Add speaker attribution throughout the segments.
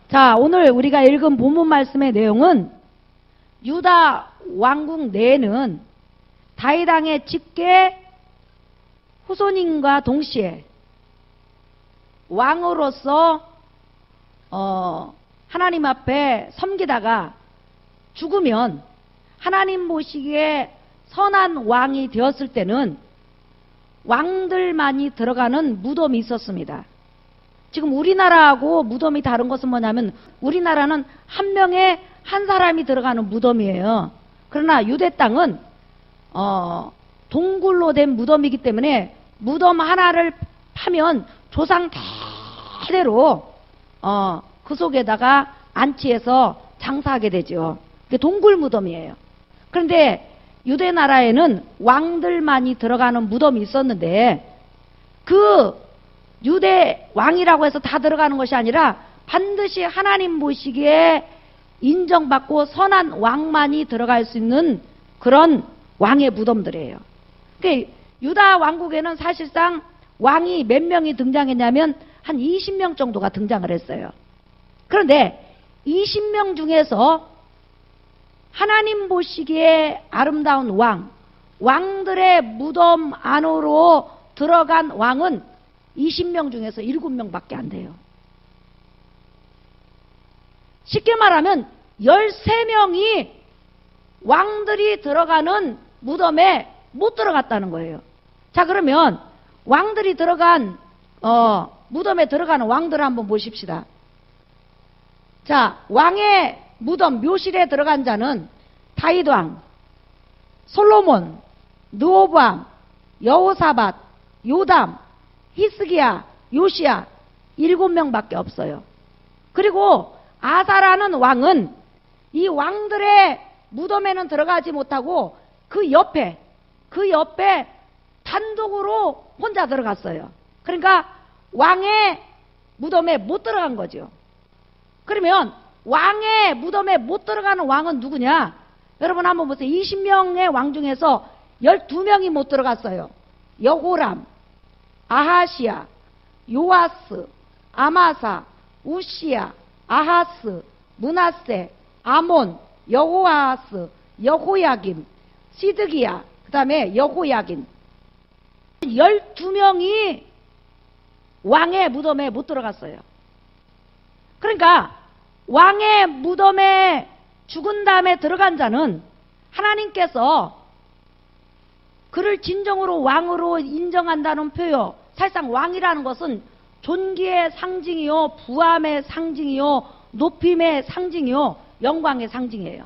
Speaker 1: 자, 오늘 우리가 읽은 본문 말씀의 내용은 유다 왕국 내에는 다윗 왕의 직계 후손인과 동시에 왕으로서 하나님 앞에 섬기다가 죽으면 하나님 보시기에 선한 왕이 되었을 때는 왕들만이 들어가는 무덤이 있었습니다. 지금 우리나라하고 무덤이 다른 것은 뭐냐면 우리나라는 한 명에 한 사람이 들어가는 무덤이에요. 그러나 유대 땅은 동굴로 된 무덤이기 때문에 무덤 하나를 파면 조상 대대로 그 속에다가 안치해서 장사하게 되죠. 그게 동굴 무덤이에요. 그런데 유대 나라에는 왕들만이 들어가는 무덤이 있었는데 그 유대 왕이라고 해서 다 들어가는 것이 아니라 반드시 하나님 보시기에 인정받고 선한 왕만이 들어갈 수 있는 그런 왕의 무덤들이에요. 그러니까 유다 왕국에는 사실상 왕이 몇 명이 등장했냐면 한 20명 정도가 등장을 했어요. 그런데 20명 중에서 하나님 보시기에 아름다운 왕들의 무덤 안으로 들어간 왕은 20명 중에서 7명밖에 안 돼요. 쉽게 말하면 13명이 왕들이 들어가는 무덤에 못 들어갔다는 거예요. 자, 그러면 왕들이 들어간 무덤에 들어가는 왕들을 한번 보십시다. 자, 왕의 무덤 묘실에 들어간 자는 다윗 왕, 솔로몬, 르호보암, 여호사밧, 요담, 히스기야, 요시야 7명밖에 없어요. 그리고 아사라는 왕은 이 왕들의 무덤에는 들어가지 못하고 그 옆에 단독으로 혼자 들어갔어요. 그러니까 왕의 무덤에 못 들어간 거죠. 그러면 왕의 무덤에 못 들어가는 왕은 누구냐? 여러분 한번 보세요. 20명의 왕 중에서 12명이 못 들어갔어요. 여호람, 아하시야, 요아스, 아마사, 우시야, 아하스, 므낫세, 아몬, 여호아스, 여호야김, 시드기야, 그 다음에 여호야긴 12명이 왕의 무덤에 못 들어갔어요. 그러니까 왕의 무덤에 죽은 다음에 들어간 자는 하나님께서 그를 진정으로 왕으로 인정한다는 표현, 사실상 왕이라는 것은 존귀의 상징이요, 부함의 상징이요, 높임의 상징이요, 영광의 상징이에요.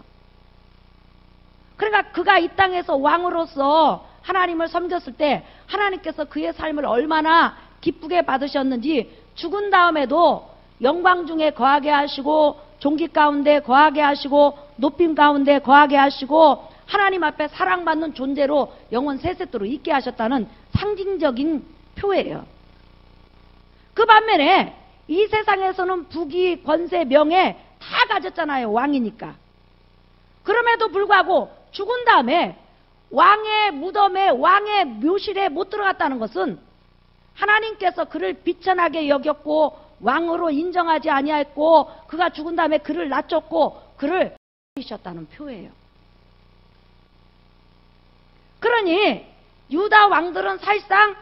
Speaker 1: 그러니까 그가 이 땅에서 왕으로서 하나님을 섬겼을 때 하나님께서 그의 삶을 얼마나 기쁘게 받으셨는지 죽은 다음에도 영광 중에 거하게 하시고 존귀 가운데 거하게 하시고 높임 가운데 거하게 하시고 하나님 앞에 사랑받는 존재로 영원 세세토록 있게 하셨다는 상징적인 표예요. 그 반면에 이 세상에서는 부귀, 권세, 명예 다 가졌잖아요. 왕이니까. 그럼에도 불구하고 죽은 다음에 왕의 무덤에, 왕의 묘실에 못 들어갔다는 것은 하나님께서 그를 비천하게 여겼고 왕으로 인정하지 아니했고 그가 죽은 다음에 그를 낮췄고 그를 이셨다는 표예요. 그러니 유다 왕들은 사실상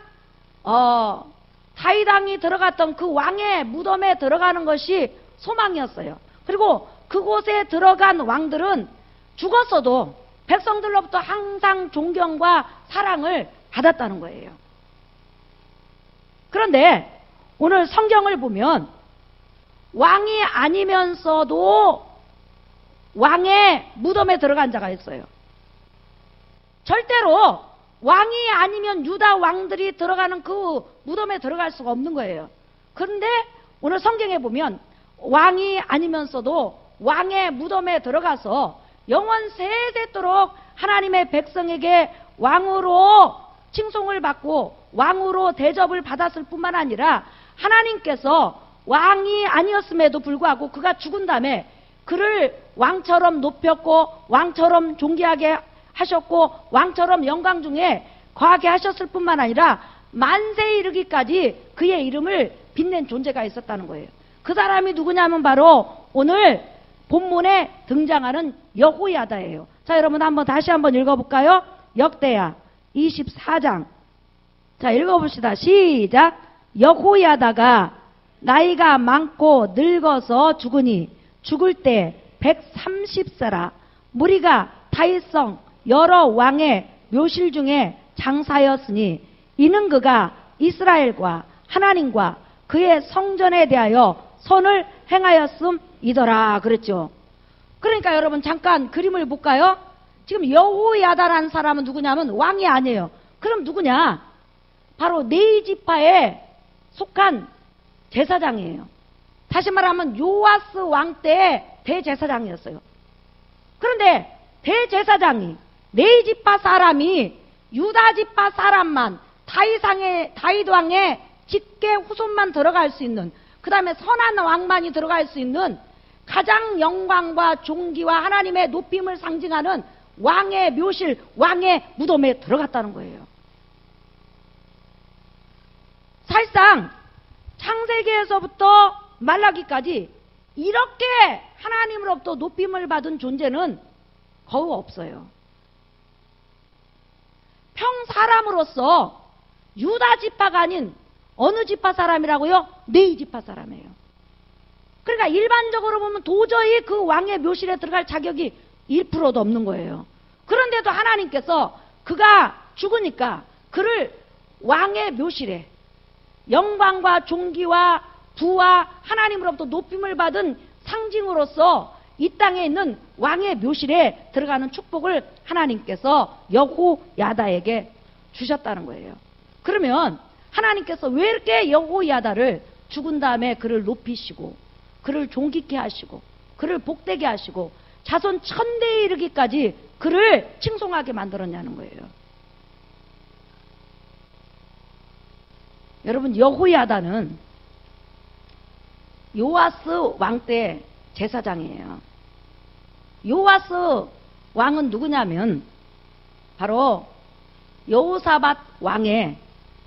Speaker 1: 다윗 왕이 들어갔던 그 왕의 무덤에 들어가는 것이 소망이었어요. 그리고 그곳에 들어간 왕들은 죽었어도 백성들로부터 항상 존경과 사랑을 받았다는 거예요. 그런데 오늘 성경을 보면 왕이 아니면서도 왕의 무덤에 들어간 자가 있어요. 절대로 왕이 아니면 유다 왕들이 들어가는 그 무덤에 들어갈 수가 없는 거예요. 그런데 오늘 성경에 보면 왕이 아니면서도 왕의 무덤에 들어가서 영원 세세토록 하나님의 백성에게 왕으로 칭송을 받고 왕으로 대접을 받았을 뿐만 아니라 하나님께서 왕이 아니었음에도 불구하고 그가 죽은 다음에 그를 왕처럼 높였고 왕처럼 존귀하게 하셨고 왕처럼 영광 중에 거하게 하셨을 뿐만 아니라 만세에 이르기까지 그의 이름을 빛낸 존재가 있었다는 거예요. 그 사람이 누구냐면 바로 오늘 본문에 등장하는 여호야다예요. 자, 여러분 다시 한번 읽어볼까요? 역대하 24장. 자, 읽어봅시다. 시작. 여호야다가 나이가 많고 늙어서 죽으니 죽을 때 130세라. 무리가 다윗성 여러 왕의 묘실 중에 장사였으니 이는 그가 이스라엘과 하나님과 그의 성전에 대하여 선을 행하였음이더라 그랬죠. 그러니까 여러분 잠깐 그림을 볼까요? 지금 여호야다라는 사람은 누구냐면 왕이 아니에요. 그럼 누구냐? 바로 네이지파에 속한 제사장이에요. 다시 말하면 요아스 왕 때 대제사장이었어요. 그런데 대제사장이 네이지파 사람이 유다지파 사람만 다윗 왕의 직계 후손만 들어갈 수 있는, 그 다음에 선한 왕만이 들어갈 수 있는 가장 영광과 존귀와 하나님의 높임을 상징하는 왕의 묘실, 왕의 무덤에 들어갔다는 거예요. 사실상 창세기에서부터 말라기까지 이렇게 하나님으로부터 높임을 받은 존재는 거의 없어요. 평사람으로서 유다 지파가 아닌 어느 지파 사람이라고요? 네이 지파 사람이에요. 그러니까 일반적으로 보면 도저히 그 왕의 묘실에 들어갈 자격이 1%도 없는 거예요. 그런데도 하나님께서 그가 죽으니까 그를 왕의 묘실에 영광과 존귀와 부와 하나님으로부터 높임을 받은 상징으로서 이 땅에 있는 왕의 묘실에 들어가는 축복을 하나님께서 여호야다에게 주셨다는 거예요. 그러면 하나님께서 왜 이렇게 여호야다를 죽은 다음에 그를 높이시고 그를 존귀케 하시고 그를 복되게 하시고 자손 1000대에 이르기까지 그를 칭송하게 만들었냐는 거예요. 여러분, 여호야다는 요아스 왕 때 제사장이에요. 요아스 왕은 누구냐면 바로 여호사밧 왕의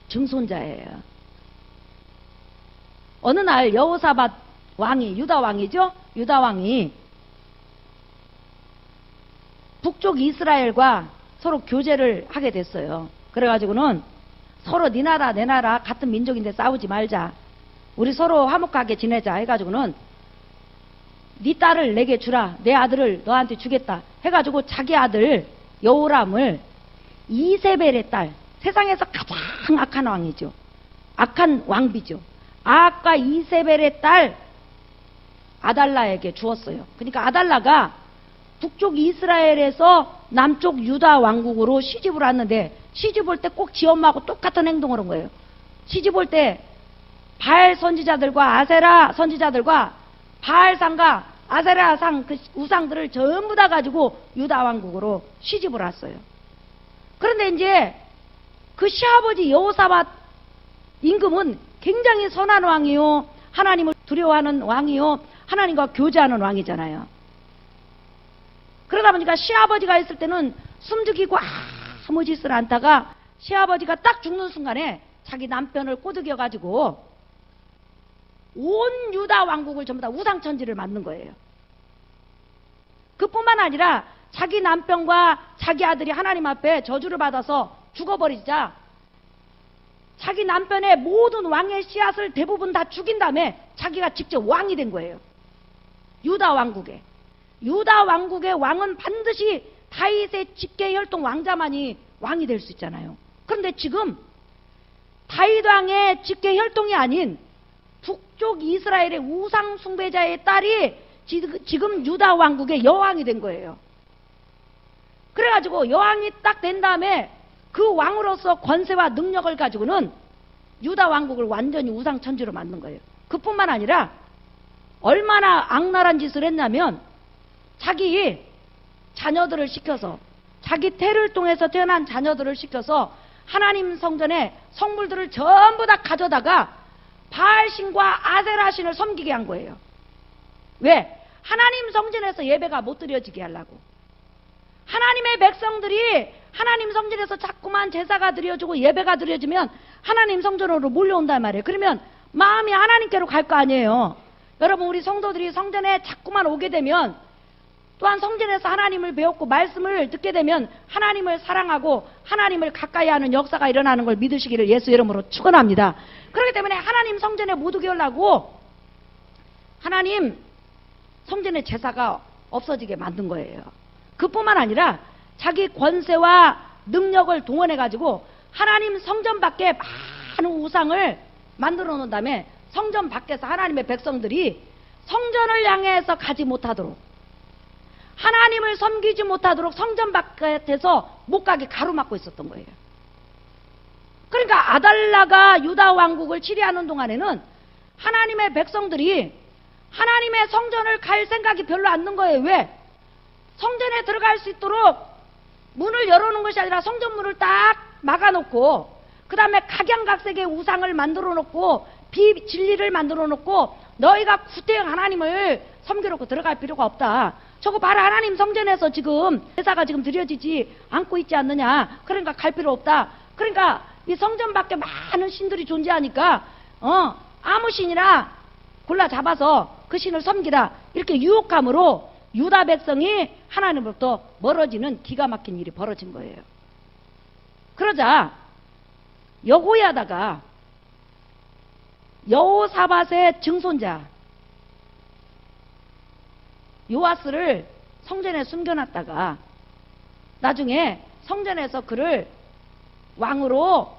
Speaker 1: 증손자예요. 어느 날 여호사밧 왕이, 유다 왕이죠? 유다 왕이 북쪽 이스라엘과 서로 교제를 하게 됐어요. 그래가지고는 서로 네 나라 내 나라 같은 민족인데 싸우지 말자, 우리 서로 화목하게 지내자 해가지고는 네 딸을 내게 주라, 내 아들을 너한테 주겠다 해가지고 자기 아들 여호람을 이세벨의 딸, 세상에서 가장 악한 왕이죠. 악한 왕비죠. 아합과 이세벨의 딸 아달라에게 주었어요. 그러니까 아달라가 북쪽 이스라엘에서 남쪽 유다 왕국으로 시집을 왔는데, 시집 올 때 꼭 지 엄마하고 똑같은 행동을 한 거예요. 시집 올 때 바알 선지자들과 아세라 선지자들과 바알상과 아세라상 그 우상들을 전부 다 가지고 유다 왕국으로 시집을 왔어요. 그런데 이제 그 시아버지 여호사밧 임금은 굉장히 선한 왕이요, 하나님을 두려워하는 왕이요, 하나님과 교제하는 왕이잖아요. 그러다 보니까 시아버지가 있을 때는 숨죽이고 아무 짓을 안 하다가 시아버지가 딱 죽는 순간에 자기 남편을 꼬드겨 가지고 온 유다 왕국을 전부 다 우상천지를 만든 거예요. 그뿐만 아니라 자기 남편과 자기 아들이 하나님 앞에 저주를 받아서 죽어버리자 자기 남편의 모든 왕의 씨앗을 대부분 다 죽인 다음에 자기가 직접 왕이 된 거예요. 유다 왕국에. 유다 왕국의 왕은 반드시 다윗의 직계혈통 왕자만이 왕이 될 수 있잖아요. 그런데 지금 다윗 왕의 직계혈통이 아닌 북쪽 이스라엘의 우상 숭배자의 딸이 지금 유다 왕국의 여왕이 된 거예요. 그래가지고 여왕이 딱 된 다음에 그 왕으로서 권세와 능력을 가지고는 유다 왕국을 완전히 우상천지로 만든 거예요. 그뿐만 아니라 얼마나 악랄한 짓을 했냐면 자기 자녀들을 시켜서, 자기 태를 통해서 태어난 자녀들을 시켜서 하나님 성전에 성물들을 전부 다 가져다가 바알신과 아세라신을 섬기게 한 거예요. 왜? 하나님 성전에서 예배가 못 드려지게 하려고. 하나님의 백성들이 하나님 성전에서 자꾸만 제사가 드려지고 예배가 드려지면 하나님 성전으로 몰려온단 말이에요. 그러면 마음이 하나님께로 갈 거 아니에요. 여러분, 우리 성도들이 성전에 자꾸만 오게 되면, 또한 성전에서 하나님을 배웠고 말씀을 듣게 되면 하나님을 사랑하고 하나님을 가까이 하는 역사가 일어나는 걸 믿으시기를 예수 이름으로 축원합니다. 그렇기 때문에 하나님 성전에 못 오게 하려고 하나님 성전의 제사가 없어지게 만든 거예요. 그뿐만 아니라 자기 권세와 능력을 동원해 가지고 하나님 성전 밖에 많은 우상을 만들어 놓은 다음에 성전 밖에서 하나님의 백성들이 성전을 향해서 가지 못하도록, 하나님을 섬기지 못하도록 성전 바깥에서 못 가게 가로막고 있었던 거예요. 그러니까 아달라가 유다 왕국을 치리하는 동안에는 하나님의 백성들이 하나님의 성전을 갈 생각이 별로 않는 거예요. 왜? 성전에 들어갈 수 있도록 문을 열어놓은 것이 아니라 성전문을 딱 막아놓고, 그 다음에 각양각색의 우상을 만들어 놓고 비진리를 만들어 놓고 너희가 구태여 하나님을 섬기려고 들어갈 필요가 없다. 저거 봐라, 하나님 성전에서 지금 제사가 지금 드려지지 않고 있지 않느냐. 그러니까 갈 필요 없다. 그러니까 이 성전 밖에 많은 신들이 존재하니까 아무 신이나 골라 잡아서 그 신을 섬기라. 이렇게 유혹함으로 유다 백성이 하나님으로부터 멀어지는 기가 막힌 일이 벌어진 거예요. 그러자 여호야다가 여호사밧의 증손자 요아스를 성전에 숨겨놨다가 나중에 성전에서 그를 왕으로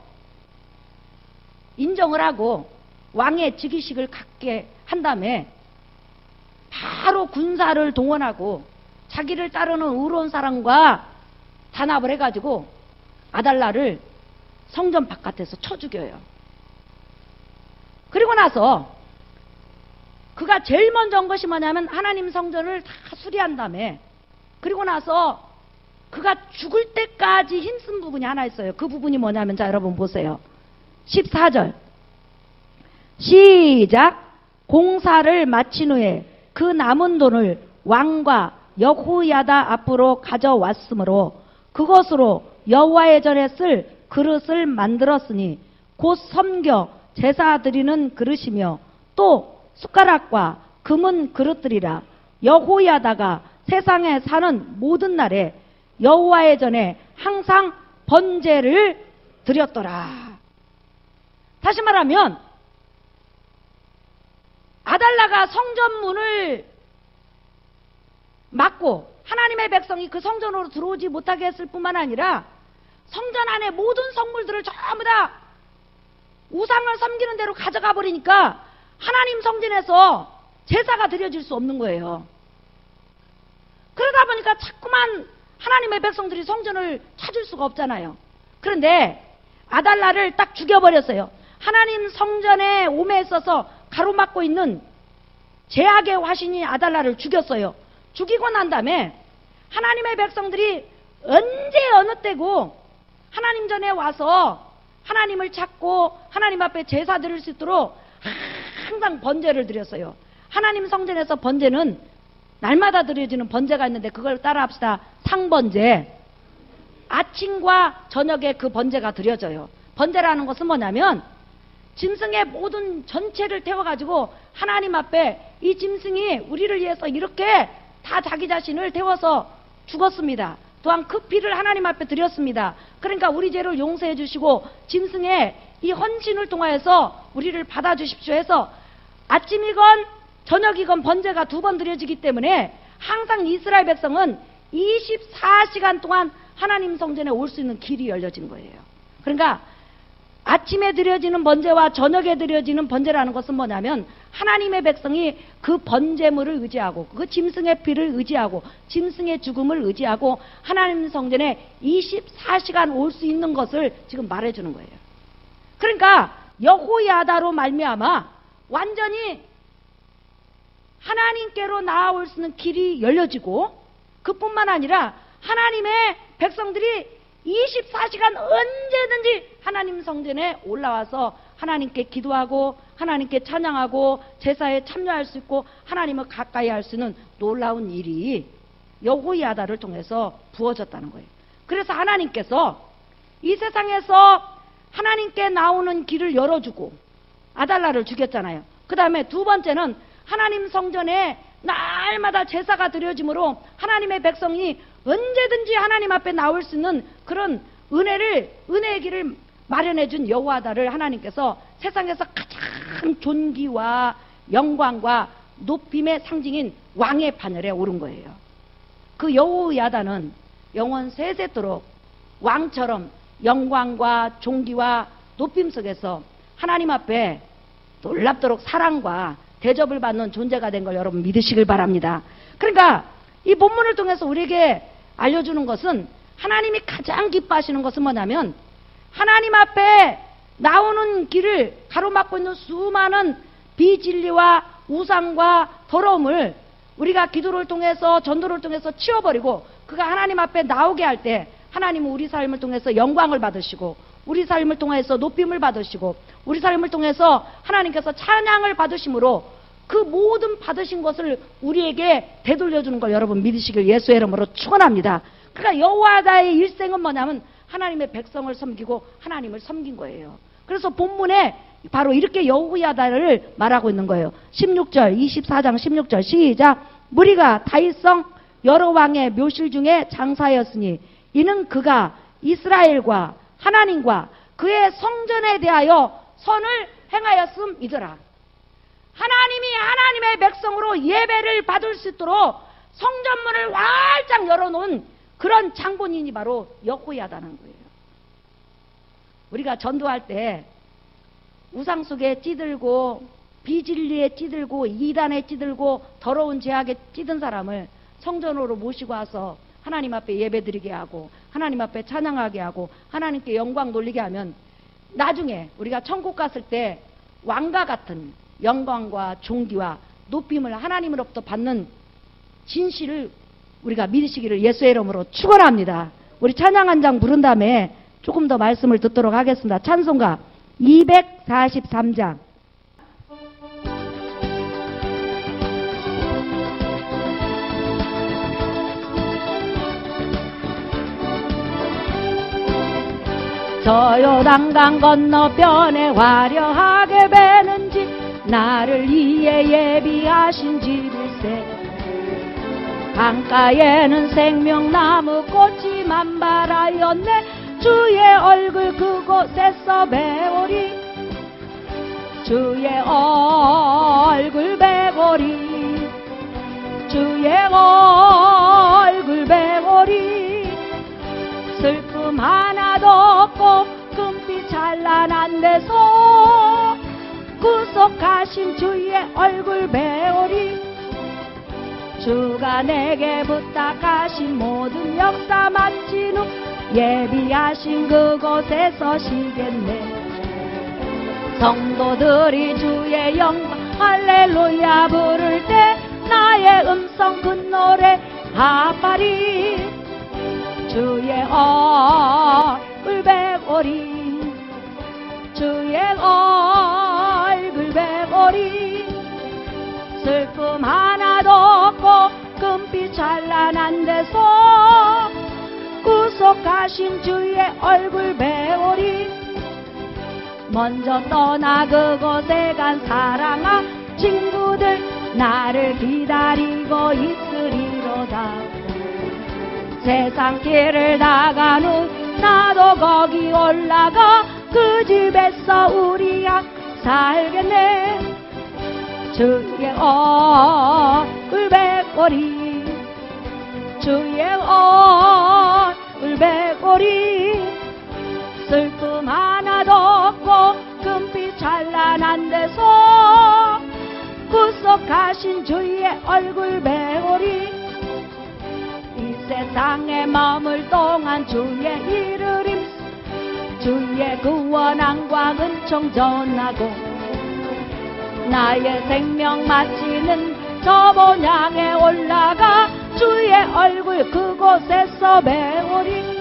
Speaker 1: 인정을 하고 왕의 즉위식을 갖게 한 다음에 바로 군사를 동원하고 자기를 따르는 의로운 사람과 단합을 해가지고 아달라를 성전 바깥에서 쳐 죽여요. 그리고 나서 그가 제일 먼저 한 것이 뭐냐면 하나님 성전을 다 수리한 다음에, 그리고 나서 그가 죽을 때까지 힘쓴 부분이 하나 있어요. 그 부분이 뭐냐면, 자 여러분 보세요. 14절 시작. 공사를 마친 후에 그 남은 돈을 왕과 여호야다 앞으로 가져왔으므로 그것으로 여호와의 전에 쓸 그릇을 만들었으니 곧 섬겨 제사 드리는 그릇이며 또 숟가락과 금은 그릇들이라. 여호야다가 세상에 사는 모든 날에 여호와의 전에 항상 번제를 드렸더라. 다시 말하면 아달라가 성전문을 막고 하나님의 백성이 그 성전으로 들어오지 못하게 했을 뿐만 아니라 성전 안에 모든 성물들을 전부 다 우상을 섬기는 대로 가져가 버리니까 하나님 성전에서 제사가 드려질 수 없는 거예요. 그러다 보니까 자꾸만 하나님의 백성들이 성전을 찾을 수가 없잖아요. 그런데 아달라를 딱 죽여버렸어요. 하나님 성전에 오매에 있어서 가로막고 있는 제약의 화신이 아달라를 죽였어요. 죽이고 난 다음에 하나님의 백성들이 언제 어느 때고 하나님 전에 와서 하나님을 찾고 하나님 앞에 제사 드릴 수 있도록 항상 번제를 드렸어요. 하나님 성전에서 번제는 날마다 드려지는 번제가 있는데 그걸 따라 합시다. 상번제. 아침과 저녁에 그 번제가 드려져요. 번제라는 것은 뭐냐면 짐승의 모든 전체를 태워가지고 하나님 앞에 이 짐승이 우리를 위해서 이렇게 다 자기 자신을 태워서 죽었습니다. 또한 그 피를 하나님 앞에 드렸습니다. 그러니까 우리 죄를 용서해 주시고 짐승의 이 헌신을 통하여서 우리를 받아주십시오 해서 아침이건 저녁이건 번제가 2번 드려지기 때문에 항상 이스라엘 백성은 24시간 동안 하나님 성전에 올 수 있는 길이 열려진 거예요. 그러니까 아침에 드려지는 번제와 저녁에 드려지는 번제라는 것은 뭐냐면 하나님의 백성이 그 번제물을 의지하고 그 짐승의 피를 의지하고 짐승의 죽음을 의지하고 하나님 성전에 24시간 올 수 있는 것을 지금 말해주는 거예요. 그러니까 여호야다로 말미암아 완전히 하나님께로 나아올 수 있는 길이 열려지고, 그뿐만 아니라 하나님의 백성들이 24시간 언제든지 하나님 성전에 올라와서 하나님께 기도하고 하나님께 찬양하고 제사에 참여할 수 있고 하나님을 가까이 할 수 있는 놀라운 일이 여호야다를 통해서 부어졌다는 거예요. 그래서 하나님께서 이 세상에서 하나님께 나오는 길을 열어주고 아달라를 죽였잖아요. 그 다음에 2번째는 하나님 성전에 날마다 제사가 드려짐으로 하나님의 백성이 언제든지 하나님 앞에 나올 수 있는 그런 은혜의 길을 마련해 준 여호와다를 하나님께서 세상에서 가장 존귀와 영광과 높임의 상징인 왕의 판열에 오른 거예요. 그 여호야다는 영원 세세토록 왕처럼 영광과 존귀와 높임 속에서 하나님 앞에 놀랍도록 사랑과 대접을 받는 존재가 된 걸 여러분 믿으시길 바랍니다. 그러니까 이 본문을 통해서 우리에게 알려주는 것은 하나님이 가장 기뻐하시는 것은 뭐냐면 하나님 앞에 나오는 길을 가로막고 있는 수많은 비진리와 우상과 더러움을 우리가 기도를 통해서 전도를 통해서 치워버리고 그가 하나님 앞에 나오게 할 때 하나님은 우리 삶을 통해서 영광을 받으시고 우리 삶을 통해서 높임을 받으시고 우리 삶을 통해서 하나님께서 찬양을 받으심으로 그 모든 받으신 것을 우리에게 되돌려주는 걸 여러분 믿으시길 예수의 이름으로 축원합니다. 그러니까 여호와다의 일생은 뭐냐면 하나님의 백성을 섬기고 하나님을 섬긴 거예요. 그래서 본문에 바로 이렇게 여호야다를 말하고 있는 거예요. 16절 24장 16절 시작. 무리가 다윗성 여러 왕의 묘실 중에 장사였으니 이는 그가 이스라엘과 하나님과 그의 성전에 대하여 선을 행하였음이더라. 하나님이 하나님의 백성으로 예배를 받을 수 있도록 성전문을 활짝 열어놓은 그런 장본인이 바로 여호야다는 거예요. 우리가 전도할 때 우상 속에 찌들고 비진리에 찌들고 이단에 찌들고 더러운 죄악에 찌든 사람을 성전으로 모시고 와서 하나님 앞에 예배드리게 하고 하나님 앞에 찬양하게 하고 하나님께 영광 돌리게 하면 나중에 우리가 천국 갔을 때 왕과 같은 영광과 존귀와 높임을 하나님으로부터 받는 진실을 우리가 믿으시기를 예수의 이름으로 축원합니다. 우리 찬양 한 장 부른 다음에 조금 더 말씀을 듣도록 하겠습니다. 찬송가 243장. 저 요단강 건너편에 화려하게 배는지 나를 위해 예비하신 집일세. 강가에는 생명나무 꽃이 만발하였네. 주의 얼굴 그곳에서 배우리. 주의 얼굴 배우리. 주의 얼굴 배우리. 슬픔 하나도 없고 금빛 찬란한 데서 구속하신 주의 얼굴 배우리. 주가 내게 부탁하신 모든 역사 마친 후 예비하신 그곳에서 쉬겠네. 성도들이 주의 영광 할렐루야 부를 때 나의 음성 그 노래 하파리. 주의 얼굴 배우리. 주의 얼굴 배우리. 슬픔 하나도 없고 금빛 찬란한 데서 구속하신 주의 얼굴 배우리. 먼저 떠나 그곳에 간 사랑아 친구들 나를 기다리고 있으리로다. 세상 길을 나간 후 나도 거기 올라가 그 집에서 우리 살겠네. 주의 얼굴 배우리. 주의 얼굴 배우리. 슬픔 하나도 없고 금빛 찬란한 데서 구속하신 주의 얼굴 배우리. 이 세상에 머물 동안 주의 이를 힘쓰 주의 구원함과 은총 전하고 나의 생명 마치는 저 본향에 올라가 주의 얼굴 그곳에서 배우리.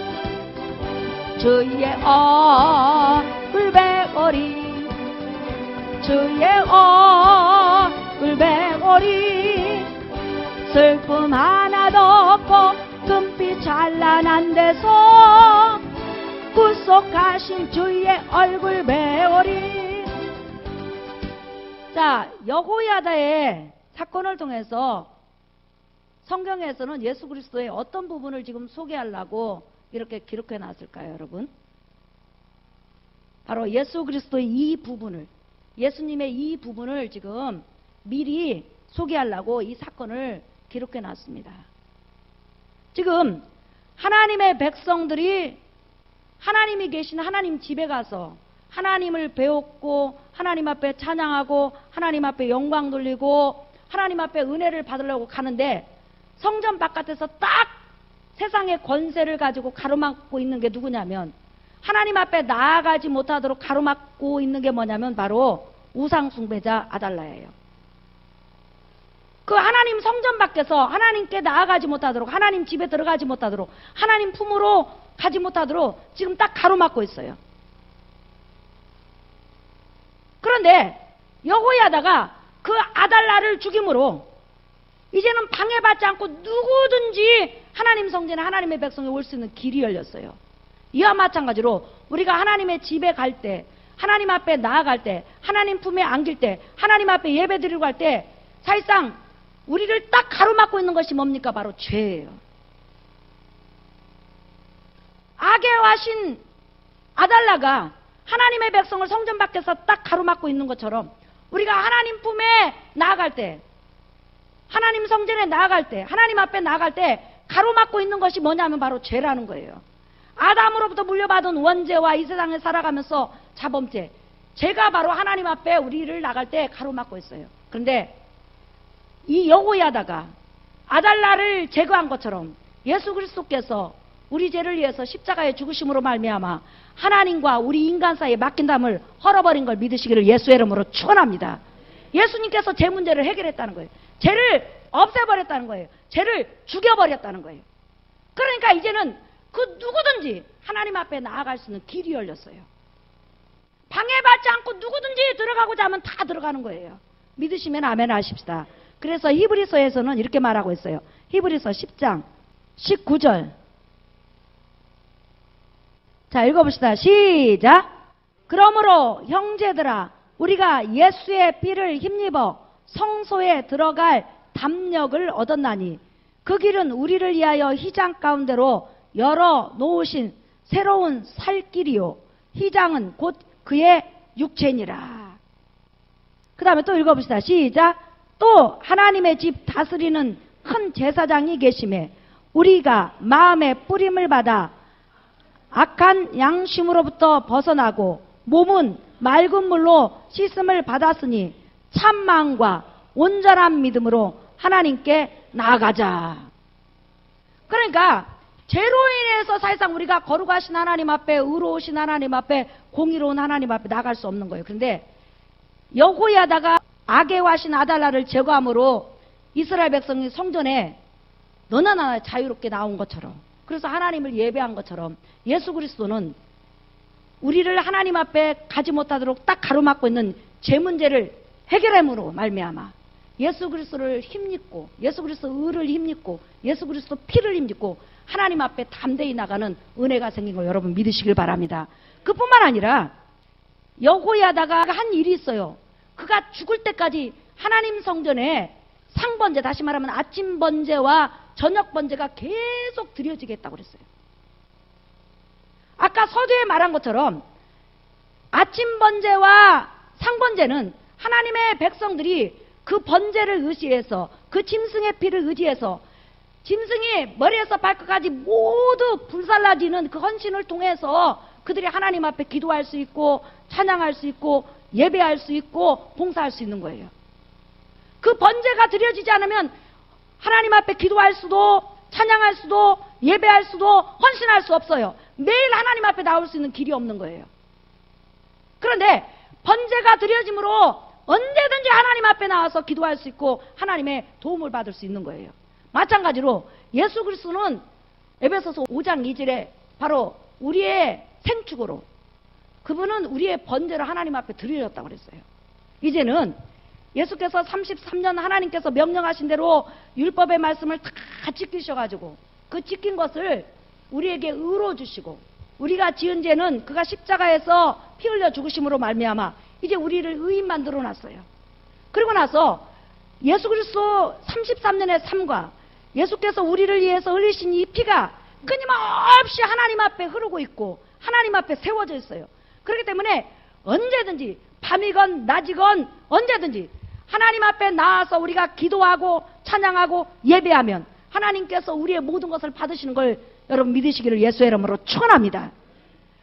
Speaker 1: 주의 얼굴 배우리. 주의 얼굴 배우리. 슬픔 하나도 없고 금빛 찬란한 데서 구속하신 주의 얼굴 배우리. 자, 여호야다의 사건을 통해서 성경에서는 예수 그리스도의 어떤 부분을 지금 소개하려고 이렇게 기록해 놨을까요, 여러분? 바로 예수 그리스도의 이 부분을, 예수님의 이 부분을 지금 미리 소개하려고 이 사건을 기록해 놨습니다. 지금 하나님의 백성들이 하나님이 계신 하나님 집에 가서 하나님을 배웠고 하나님 앞에 찬양하고 하나님 앞에 영광 돌리고 하나님 앞에 은혜를 받으려고 가는데 성전 바깥에서 딱 세상의 권세를 가지고 가로막고 있는 게 누구냐면, 하나님 앞에 나아가지 못하도록 가로막고 있는 게 뭐냐면 바로 우상 숭배자 아달라예요. 그 하나님 성전 밖에서 하나님께 나아가지 못하도록, 하나님 집에 들어가지 못하도록, 하나님 품으로 가지 못하도록 지금 딱 가로막고 있어요. 그런데 여호야다가 그 아달라를 죽임으로 이제는 방해받지 않고 누구든지 하나님 성전에 하나님의 백성이 올 수 있는 길이 열렸어요. 이와 마찬가지로 우리가 하나님의 집에 갈 때, 하나님 앞에 나아갈 때, 하나님 품에 안길 때, 하나님 앞에 예배 드리고 갈 때 사실상 우리를 딱 가로막고 있는 것이 뭡니까? 바로 죄예요. 악의 화신 아달라가 하나님의 백성을 성전 밖에서 딱 가로막고 있는 것처럼 우리가 하나님 품에 나아갈 때, 하나님 성전에 나아갈 때, 하나님 앞에 나아갈 때 가로막고 있는 것이 뭐냐면 바로 죄라는 거예요. 아담으로부터 물려받은 원죄와 이 세상에 살아가면서 자범죄, 죄가 바로 하나님 앞에 우리를 나갈 때 가로막고 있어요. 그런데 이 여호야다가 아달라를 제거한 것처럼 예수 그리스도께서 우리 죄를 위해서 십자가에 죽으심으로 말미암아 하나님과 우리 인간 사이에 막힌 담을 헐어버린 걸 믿으시기를 예수의 이름으로 축원합니다. 예수님께서 죄 문제를 해결했다는 거예요. 죄를 없애버렸다는 거예요. 죄를 죽여버렸다는 거예요. 그러니까 이제는 그 누구든지 하나님 앞에 나아갈 수 있는 길이 열렸어요. 방해받지 않고 누구든지 들어가고자 하면 다 들어가는 거예요. 믿으시면 아멘 하십시다. 그래서 히브리서에서는 이렇게 말하고 있어요. 히브리서 10장 19절. 자, 읽어봅시다. 시작. 그러므로 형제들아, 우리가 예수의 피를 힘입어 성소에 들어갈 담력을 얻었나니 그 길은 우리를 위하여 휘장 가운데로 열어 놓으신 새로운 살 길이요, 휘장은 곧 그의 육체니라. 그 다음에 또 읽어봅시다. 시작. 또 하나님의 집 다스리는 큰 제사장이 계심에 우리가 마음의 뿌림을 받아 악한 양심으로부터 벗어나고 몸은 맑은 물로 씻음을 받았으니 참 마음과 온전한 믿음으로 하나님께 나아가자. 그러니까 죄로 인해서 사실상 우리가 거룩하신 하나님 앞에, 의로우신 하나님 앞에, 공의로운 하나님 앞에 나갈 수 없는 거예요. 그런데 여호야다가 악의 화신 아달라를 제거함으로 이스라엘 백성이 성전에 너나 나나 자유롭게 나온 것처럼, 그래서 하나님을 예배한 것처럼 예수 그리스도는 우리를 하나님 앞에 가지 못하도록 딱 가로막고 있는 죄 문제를 해결함으로 말미암아 예수 그리스도를 힘입고, 예수 그리스도 의를 힘입고, 예수 그리스도 피를 힘입고 하나님 앞에 담대히 나가는 은혜가 생긴 걸 여러분 믿으시길 바랍니다. 그뿐만 아니라 여호야다가 한 일이 있어요. 그가 죽을 때까지 하나님 성전에 상번제, 다시 말하면 아침 번제와 저녁 번제가 계속 드려지겠다고 그랬어요. 아까 서두에 말한 것처럼 아침 번제와 상번제는 하나님의 백성들이 그 번제를 의지해서, 그 짐승의 피를 의지해서, 짐승이 머리에서 발끝까지 모두 불살라지는 그 헌신을 통해서 그들이 하나님 앞에 기도할 수 있고 찬양할 수 있고 예배할 수 있고 봉사할 수 있는 거예요. 그 번제가 드려지지 않으면 하나님 앞에 기도할 수도 찬양할 수도 예배할 수도 헌신할 수 없어요. 매일 하나님 앞에 나올 수 있는 길이 없는 거예요. 그런데 번제가 드려짐으로 언제든지 하나님 앞에 나와서 기도할 수 있고 하나님의 도움을 받을 수 있는 거예요. 마찬가지로 예수 그리스도는 에베소서 5장 2절에 바로 우리의 생축으로, 그분은 우리의 번제를 하나님 앞에 드리셨다고 그랬어요. 이제는 예수께서 33년 하나님께서 명령하신 대로 율법의 말씀을 다 지키셔가지고 그 지킨 것을 우리에게 의로 주시고, 우리가 지은 죄는 그가 십자가에서 피 흘려 죽으심으로 말미암아 이제 우리를 의인 만들어 놨어요. 그리고 나서 예수 그리스도 33년의 삶과 예수께서 우리를 위해서 흘리신 이 피가 끊임없이 하나님 앞에 흐르고 있고 하나님 앞에 세워져 있어요. 그렇기 때문에 언제든지 밤이건 낮이건 언제든지 하나님 앞에 나와서 우리가 기도하고 찬양하고 예배하면 하나님께서 우리의 모든 것을 받으시는 걸 여러분 믿으시기를 예수의 이름으로 축원합니다.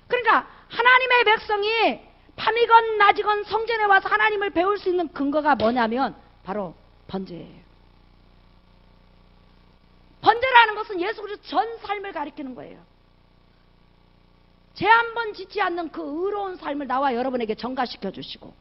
Speaker 1: 그러니까 하나님의 백성이 밤이건 낮이건 성전에 와서 하나님을 배울 수 있는 근거가 뭐냐면 바로 번제예요. 번제라는 것은 예수 그리스도 전 삶을 가리키는 거예요. 죄 한 번 짓지 않는 그 의로운 삶을 나와 여러분에게 전가시켜 주시고,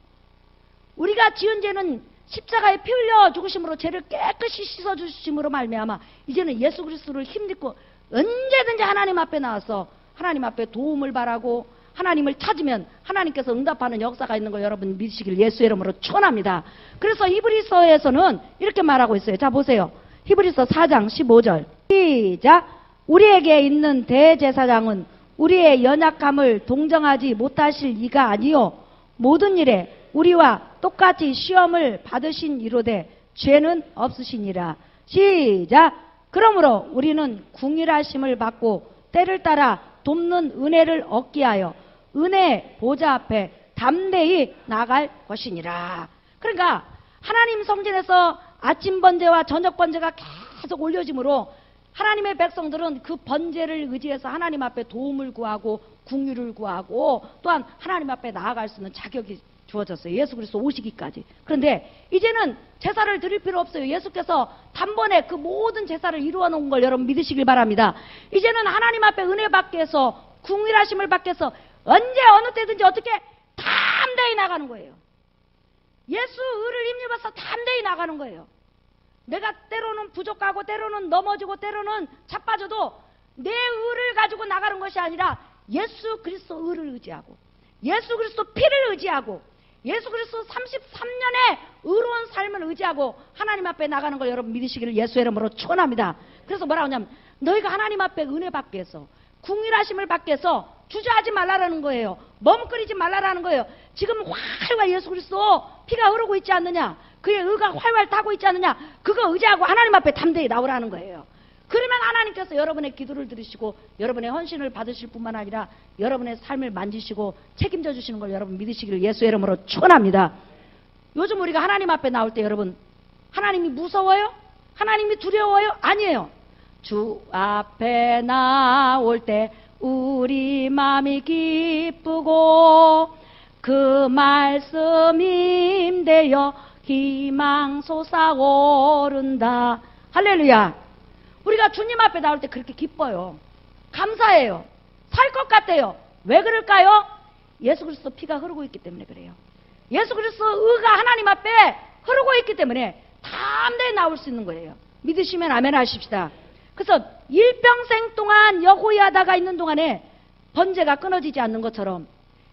Speaker 1: 우리가 지은 죄는 십자가에 피 흘려 죽으심으로 죄를 깨끗이 씻어 주심으로 말미암아 이제는 예수 그리스도를 힘입고 언제든지 하나님 앞에 나와서 하나님 앞에 도움을 바라고 하나님을 찾으면 하나님께서 응답하는 역사가 있는 걸 여러분 믿으시길 예수의 이름으로 축원합니다. 그래서 히브리서에서는 이렇게 말하고 있어요. 자 보세요. 히브리서 4장 15절 시작. 우리에게 있는 대제사장은 우리의 연약함을 동정하지 못하실 이가 아니요 모든 일에 우리와 똑같이 시험을 받으신 이로되 죄는 없으시니라. 시작. 그러므로 우리는 궁일하심을 받고 때를 따라 돕는 은혜를 얻기 하여 은혜 보좌 앞에 담대히 나갈 것이니라. 그러니까 하나님 성전에서 아침 번제와 저녁 번제가 계속 올려짐으로 하나님의 백성들은 그 번제를 의지해서 하나님 앞에 도움을 구하고 궁유를 구하고 또한 하나님 앞에 나아갈 수 있는 자격이 주어졌어요. 예수 그리스도 오시기까지. 그런데 이제는 제사를 드릴 필요 없어요. 예수께서 단번에 그 모든 제사를 이루어 놓은 걸 여러분 믿으시길 바랍니다. 이제는 하나님 앞에 은혜 받게 해서 궁일하심을 받게 해서 언제 어느 때든지 어떻게 담대히 나가는 거예요. 예수 의를 힘입어서 담대히 나가는 거예요. 내가 때로는 부족하고 때로는 넘어지고 때로는 자빠져도 내 의를 가지고 나가는 것이 아니라 예수 그리스도 의를 의지하고 예수 그리스도 피를 의지하고 예수 그리스도 33년의 의로운 삶을 의지하고 하나님 앞에 나가는 걸 여러분 믿으시기를 예수의 이름으로 축원합니다. 그래서 뭐라고 하냐면 너희가 하나님 앞에 은혜 받게 해서 궁일하심을 받게 해서 주저하지 말라라는 거예요. 머뭇거리지 말라라는 거예요. 지금 활활 예수 그리스도 피가 흐르고 있지 않느냐, 그의 의가 활활 타고 있지 않느냐, 그거 의지하고 하나님 앞에 담대히 나오라는 거예요. 그러면 하나님께서 여러분의 기도를 들으시고 여러분의 헌신을 받으실 뿐만 아니라 여러분의 삶을 만지시고 책임져 주시는 걸 여러분 믿으시기를 예수의 이름으로 축원합니다. 요즘 우리가 하나님 앞에 나올 때 여러분 하나님이 무서워요? 하나님이 두려워요? 아니에요. 주 앞에 나올 때 우리 마음이 기쁘고 그 말씀 임대여 희망 솟아오른다. 할렐루야. 우리가 주님 앞에 나올 때 그렇게 기뻐요. 감사해요. 살 것 같아요. 왜 그럴까요? 예수 그리스도 피가 흐르고 있기 때문에 그래요. 예수 그리스도 의가 하나님 앞에 흐르고 있기 때문에 담대히 나올 수 있는 거예요. 믿으시면 아멘 하십시다. 그래서 일평생 동안 여호야다가 있는 동안에 번제가 끊어지지 않는 것처럼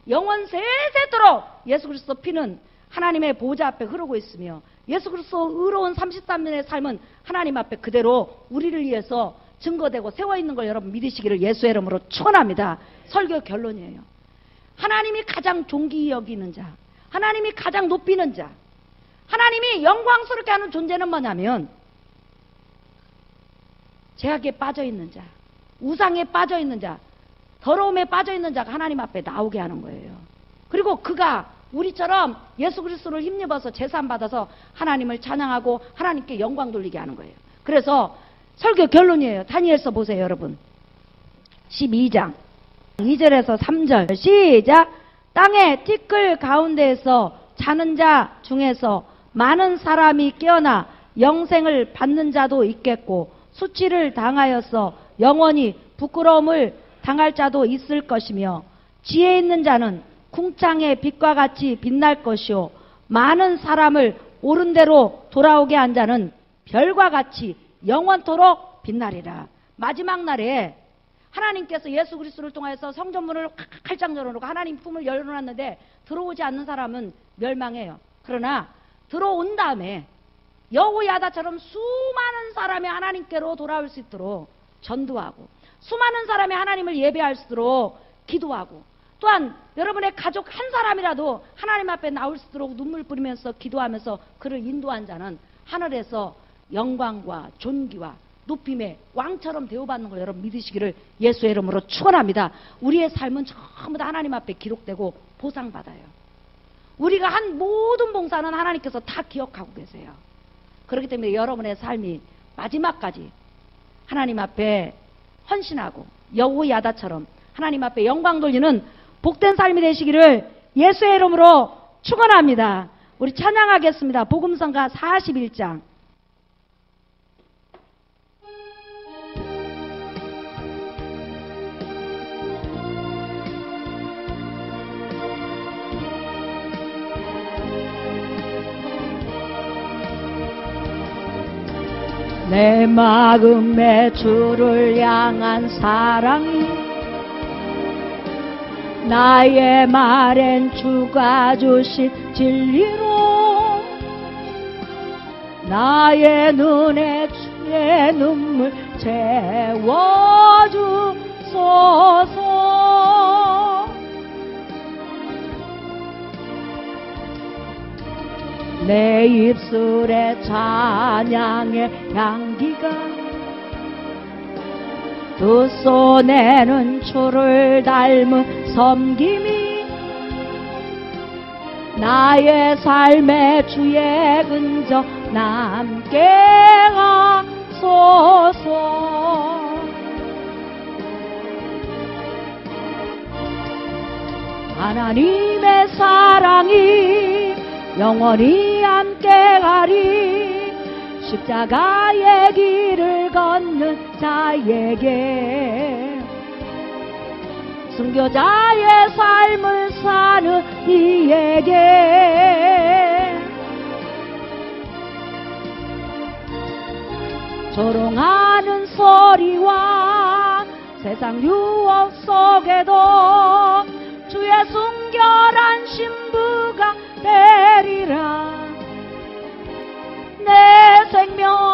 Speaker 1: 영원 세세토록 예수 그리스도 피는 하나님의 보좌 앞에 흐르고 있으며 예수 그리스도 의로운 33년의 삶은 하나님 앞에 그대로 우리를 위해서 증거되고 세워있는 걸 여러분 믿으시기를 예수의 이름으로 축원합니다. 설교 결론이에요. 하나님이 가장 존귀히 여기는 자, 하나님이 가장 높이는 자, 하나님이 영광스럽게 하는 존재는 뭐냐면 죄악에 빠져있는 자, 우상에 빠져있는 자, 더러움에 빠져있는 자가 하나님 앞에 나오게 하는 거예요. 그리고 그가 우리처럼 예수 그리스도를 힘입어서 제산 받아서 하나님을 찬양하고 하나님께 영광 돌리게 하는 거예요. 그래서 설교 결론이에요. 다니엘서 보세요 여러분. 12장 2절에서 3절 시작. 땅의 티끌 가운데에서 자는 자 중에서 많은 사람이 깨어나 영생을 받는 자도 있겠고 수치를 당하여서 영원히 부끄러움을 당할 자도 있을 것이며 지혜 있는 자는 궁창의 빛과 같이 빛날 것이요 많은 사람을 옳은 대로 돌아오게 한 자는 별과 같이 영원토록 빛나리라. 마지막 날에 하나님께서 예수 그리스도를 통해서 성전문을 활짝 열어놓고 하나님 품을 열어놨는데 들어오지 않는 사람은 멸망해요. 그러나 들어온 다음에 여호야다처럼 수많은 사람이 하나님께로 돌아올 수 있도록 전도하고 수많은 사람이 하나님을 예배할 수 있도록 기도하고 또한 여러분의 가족 한 사람이라도 하나님 앞에 나올 수 있도록 눈물 뿌리면서 기도하면서 그를 인도한 자는 하늘에서 영광과 존귀와 높임의 왕처럼 대우받는 걸 여러분 믿으시기를 예수의 이름으로 축원합니다. 우리의 삶은 전부 다 하나님 앞에 기록되고 보상받아요. 우리가 한 모든 봉사는 하나님께서 다 기억하고 계세요. 그렇기 때문에 여러분의 삶이 마지막까지 하나님 앞에 헌신하고 여호야다처럼 하나님 앞에 영광 돌리는 복된 삶이 되시기를 예수의 이름으로 축원합니다. 우리 찬양하겠습니다. 복음성가 41장. 내 마음에 주를 향한 사랑이 나의 말엔 주가 주신 진리로 나의 눈에 주의 눈물 채워주소서. 내 입술에 찬양의 향기가 두 손에는 주를 닮은 섬김이 나의 삶에 주의 근저 남게 하소서. 하나님의 사랑이 영원히 함께하리. 십자가의 길을 걷는 자에게 순교자의 삶을 사는 이에게 조롱하는 소리와 세상 유혹 속에도 주의 순결한 신부가 되리라. 내 생명